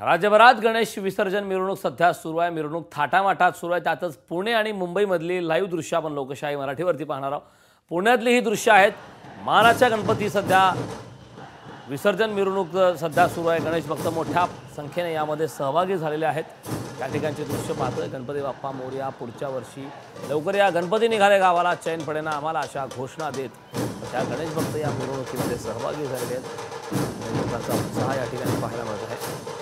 राज्यभरात गणेश विसर्जन मिरवणूक सध्या सुरू आहे। मिरवणूक थाटामाटात सुरू आहे। त्यातच पुणे आणि मुंबईमधली लाईव्ह दृश्य आपण लोकशाही मराठीवरती पाहणार आहोत। पुण्यातली ही दृश्य आहेत। मानाच्या गणपती सध्या विसर्जन मिरवणूक सध्या सुरू आहे। गणेश भक्त मोठ्या संख्येने यामध्ये सहभागी झालेले आहेत। त्या ठिकाणचे दृश्य पाहतोय। गणपती बाप्पा मोरया, पुढच्या वर्षी लवकर या, गणपती निघाले गावाला, चैन पडेना आम्हाला, अशा घोषणा देत त्या गणेश भक्त या मिरवणुकीमध्ये सहभागी झालेले आहेत। लोकांचा उत्साह या ठिकाणी पाहायला मिळत आहे।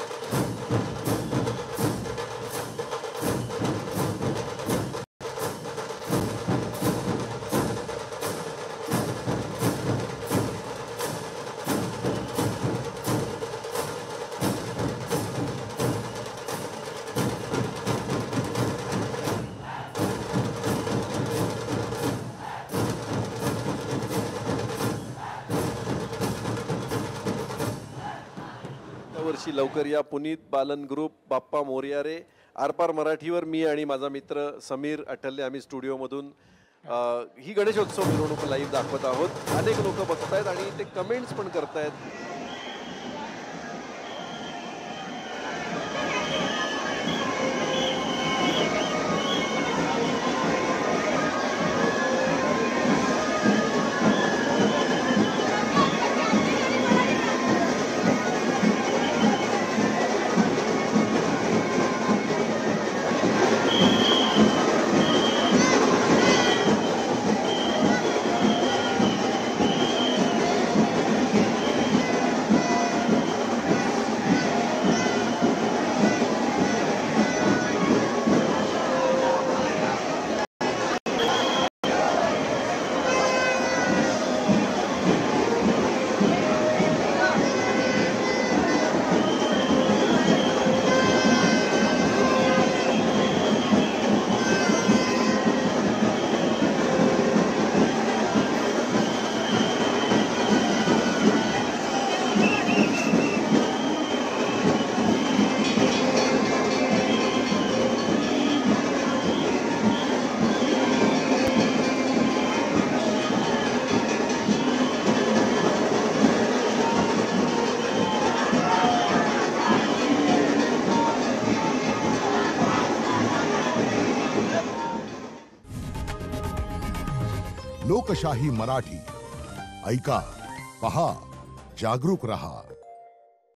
वर्षी लवकर या, पुनीत बालन ग्रुप, बाप्पा मोरया रे, आरपार मराठीवर मी आणि माझा मित्र समीर अठल्ले आम्ही स्टुडिओमधून ही गणेशोत्सव मिरवणूक लाईव्ह दाखवत आहोत। अनेक लोक बघतायत आणि ते कमेंट्स पण करतायत। लोकशाही मराठी ऐका, पहा, जागरूक रहा।